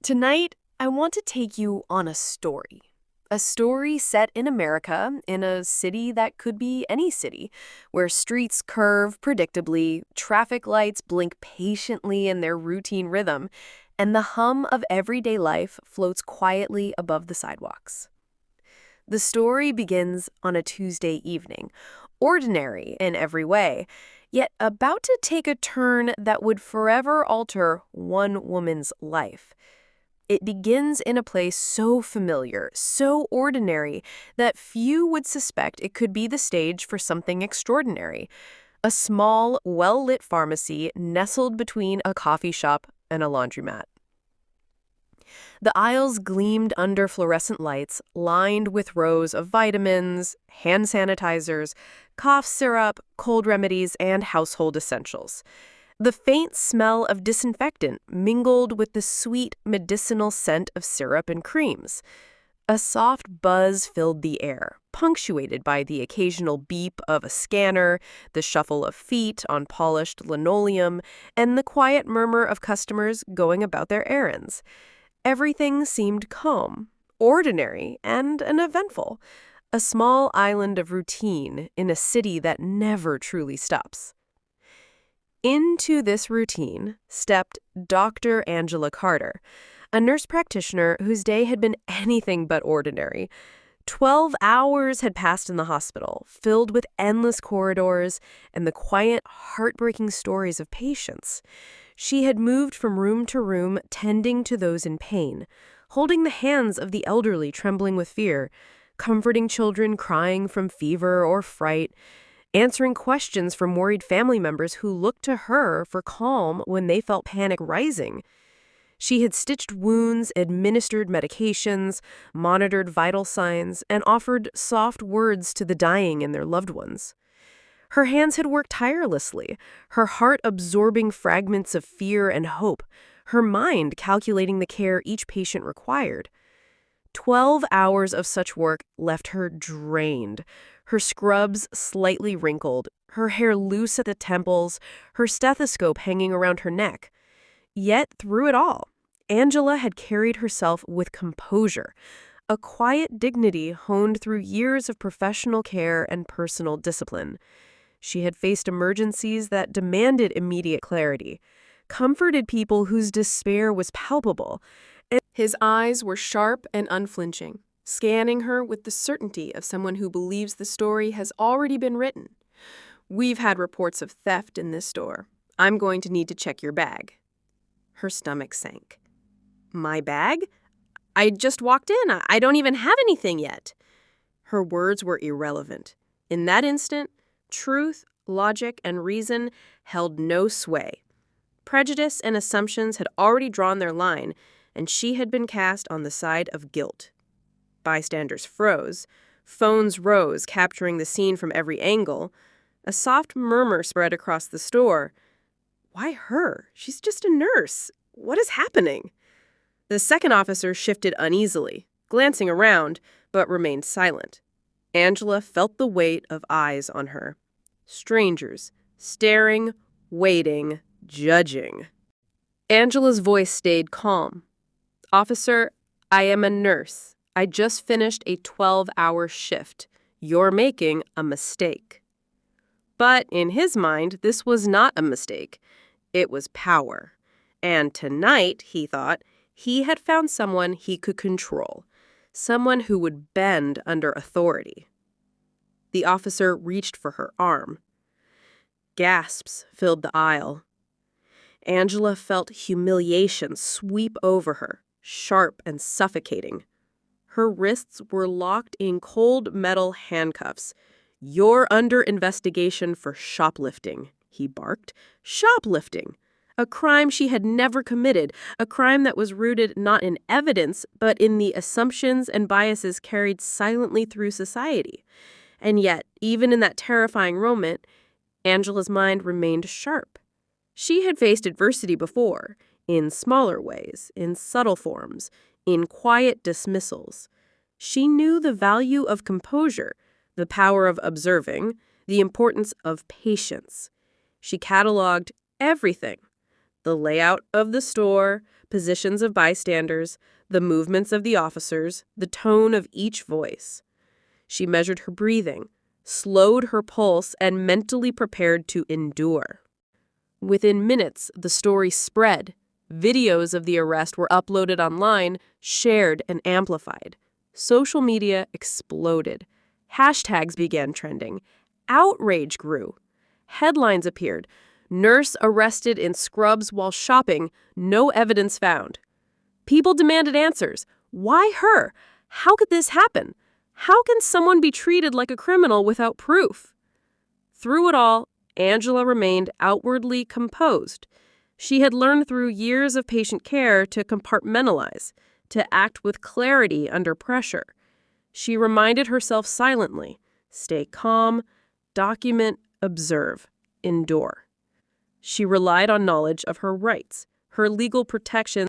Tonight, I want to take you on a story. A story set in America, in a city that could be any city, where streets curve predictably, traffic lights blink patiently in their routine rhythm, and the hum of everyday life floats quietly above the sidewalks. The story begins on a Tuesday evening, ordinary in every way, yet about to take a turn that would forever alter one woman's life. It begins in a place so familiar, so ordinary, that few would suspect it could be the stage for something extraordinary. A small, well-lit pharmacy nestled between a coffee shop and a laundromat. The aisles gleamed under fluorescent lights, lined with rows of vitamins, hand sanitizers, cough syrup, cold remedies, and household essentials. The faint smell of disinfectant mingled with the sweet medicinal scent of syrup and creams. A soft buzz filled the air, punctuated by the occasional beep of a scanner, the shuffle of feet on polished linoleum, and the quiet murmur of customers going about their errands. Everything seemed calm, ordinary, and uneventful. A small island of routine in a city that never truly stops. Into this routine stepped Dr. Angela Carter, a nurse practitioner whose day had been anything but ordinary. 12 hours had passed in the hospital, filled with endless corridors and the quiet, heartbreaking stories of patients. She had moved from room to room, tending to those in pain, holding the hands of the elderly trembling with fear, comforting children crying from fever or fright, answering questions from worried family members who looked to her for calm when they felt panic rising. She had stitched wounds, administered medications, monitored vital signs, and offered soft words to the dying and their loved ones. Her hands had worked tirelessly, her heart absorbing fragments of fear and hope, her mind calculating the care each patient required. 12 hours of such work left her drained, her scrubs slightly wrinkled, her hair loose at the temples, her stethoscope hanging around her neck. Yet, through it all, Angela had carried herself with composure, a quiet dignity honed through years of professional care and personal discipline. She had faced emergencies that demanded immediate clarity, comforted people whose despair was palpable. His eyes were sharp and unflinching, scanning her with the certainty of someone who believes the story has already been written. "We've had reports of theft in this store. I'm going to need to check your bag." Her stomach sank. "My bag? I just walked in. I don't even have anything yet." Her words were irrelevant. In that instant, truth, logic, and reason held no sway. Prejudice and assumptions had already drawn their line, and she had been cast on the side of guilt. Bystanders froze. Phones rose, capturing the scene from every angle. A soft murmur spread across the store. "Why her? She's just a nurse. What is happening?" The second officer shifted uneasily, glancing around, but remained silent. Angela felt the weight of eyes on her. Strangers, staring, waiting, judging. Angela's voice stayed calm. "Officer, I am a nurse. I just finished a 12-hour shift. You're making a mistake." But in his mind, this was not a mistake. It was power. And tonight, he thought, he had found someone he could control, someone who would bend under authority. The officer reached for her arm. Gasps filled the aisle. Angela felt humiliation sweep over her, sharp and suffocating. Her wrists were locked in cold metal handcuffs. "You're under investigation for shoplifting," he barked. Shoplifting! A crime she had never committed, a crime that was rooted not in evidence, but in the assumptions and biases carried silently through society. And yet, even in that terrifying moment, Angela's mind remained sharp. She had faced adversity before, in smaller ways, in subtle forms, in quiet dismissals. She knew the value of composure, the power of observing, the importance of patience. She cataloged everything: the layout of the store, positions of bystanders, the movements of the officers, the tone of each voice. She measured her breathing, slowed her pulse, and mentally prepared to endure. Within minutes, the story spread. Videos of the arrest were uploaded online, shared, and amplified. Social media exploded. Hashtags began trending. Outrage grew. Headlines appeared. Nurse arrested in scrubs while shopping, no evidence found. People demanded answers. Why her? How could this happen? How can someone be treated like a criminal without proof? Through it all, Angela remained outwardly composed. She had learned through years of patient care to compartmentalize, to act with clarity under pressure. She reminded herself silently, stay calm, document, observe, endure. She relied on knowledge of her rights, her legal protections,